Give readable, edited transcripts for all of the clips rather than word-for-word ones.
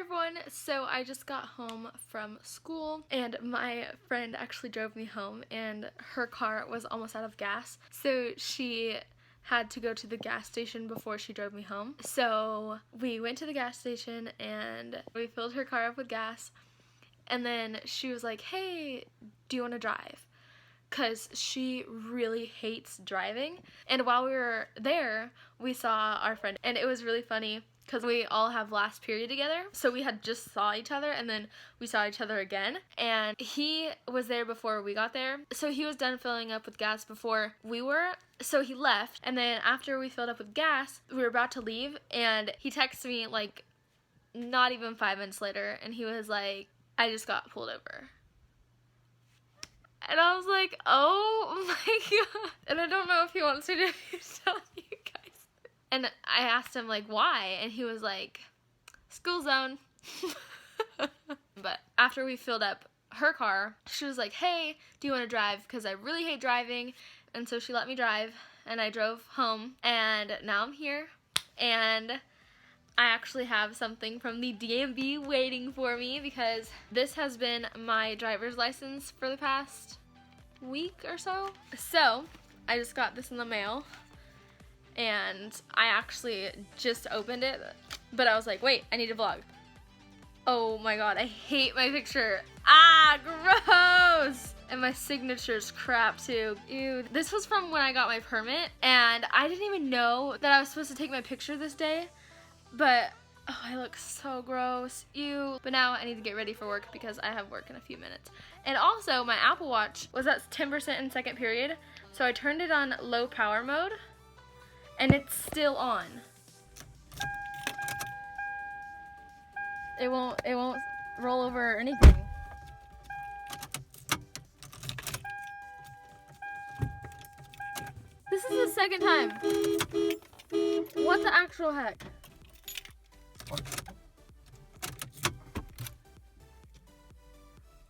everyone. So I just got home from school and my friend actually drove me home and her car was almost out of gas. So she had to go to the gas station before she drove me home. So we went to the gas station and we filled her car up with gas. And then she was like, hey, do you want to drive? Because she really hates driving. And while we were there, we saw our friend. And it was really funny because we all have last period together. So we had just saw each other and then we saw each other again. And he was there before we got there. So he was done filling up with gas before we were. So he left. And then after we filled up with gas, we were about to leave. And he texted me like not even 5 minutes later. And he was like, I just got pulled over. And I was like, oh my god. And I don't know if he wants me to tell you guys. And I asked him, like, why? And he was like, school zone. But after we filled up her car, she was like, hey, do you want to drive? Because I really hate driving. And so she let me drive. And I drove home. And now I'm here. And I actually have something from the DMV waiting for me because this has been my driver's license for the past week or so. So I just got this in the mail and I actually just opened it, but I was like, wait, I need to vlog. Oh my god, I hate my picture. Ah, gross! And my signature's crap too. Ew. This was from when I got my permit and I didn't even know that I was supposed to take my picture this day. But, oh, I look so gross. Ew. But now I need to get ready for work because I have work in a few minutes. And also, my Apple Watch was at 10% in second period. So I turned it on low power mode. And it's still on. It won't roll over or anything. This is the second time. What the actual heck?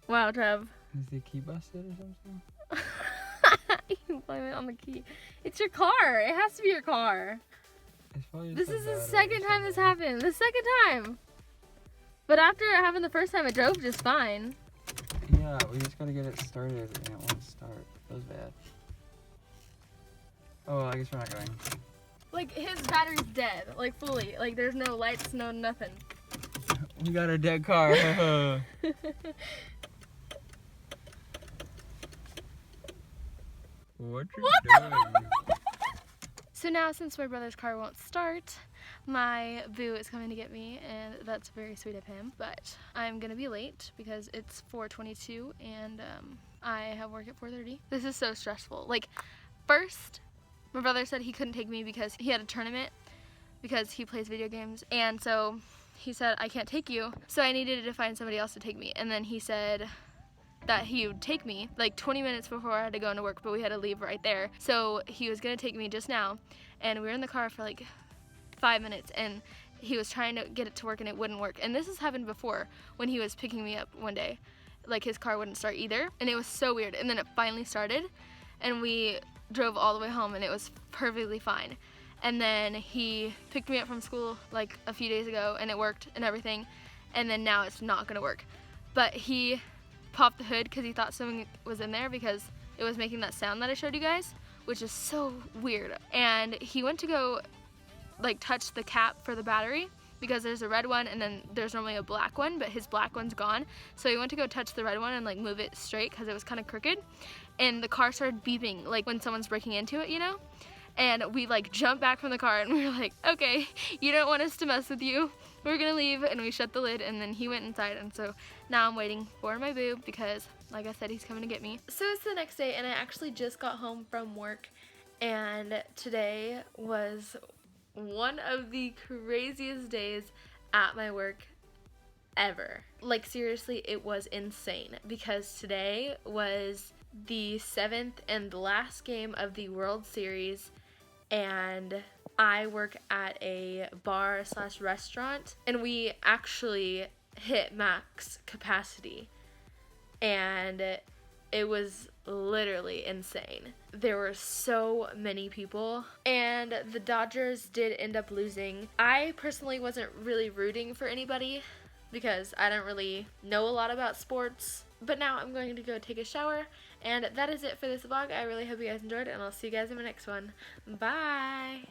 Wow, Trev. Is the key busted or something? You blame it on the key. It's your car. It has to be your car. This is the second time this happened. The second time. But after it happened the first time, it drove just fine. Yeah, we just gotta get it started and it won't start. That was bad. Oh, I guess we're not going. Like, his battery's dead. Like, fully. Like, there's no lights, no nothing. We got a dead car. What you doing? So now, since my brother's car won't start, my boo is coming to get me, and that's very sweet of him. But I'm gonna be late because it's 4:22, and I have work at 4:30. This is so stressful. Like, first, my brother said he couldn't take me because he had a tournament because he plays video games, and so he said, I can't take you. So I needed to find somebody else to take me, and then he said that he would take me like 20 minutes before I had to go into work, but we had to leave right there. So he was gonna take me just now, and we were in the car for like 5 minutes, and he was trying to get it to work and it wouldn't work. And this has happened before when he was picking me up one day. Like, his car wouldn't start either, and it was so weird. And then it finally started, and we drove all the way home, and it was perfectly fine. And then he picked me up from school like a few days ago, and it worked and everything. And then now it's not gonna work. But he popped the hood because he thought something was in there because it was making that sound that I showed you guys, which is so weird. And he went to go like touch the cap for the battery because there's a red one and then there's normally a black one, but his black one's gone. So he went to go touch the red one and like move it straight because it was kind of crooked. And the car started beeping like when someone's breaking into it, you know? And we like jumped back from the car and we were like, okay, you don't want us to mess with you. We're gonna leave. And we shut the lid, and then he went inside. And so now I'm waiting for my boo because, like I said, he's coming to get me. So it's the next day, and I actually just got home from work, and today was one of the craziest days at my work ever. Like, seriously, it was insane because today was the 7th and last game of the World Series, and I work at a bar/restaurant, and we actually hit max capacity, and it was literally insane. There were so many people, and the Dodgers did end up losing. I personally wasn't really rooting for anybody, because I don't really know a lot about sports. But now I'm going to go take a shower, and that is it for this vlog. I really hope you guys enjoyed it, and I'll see you guys in my next one. Bye!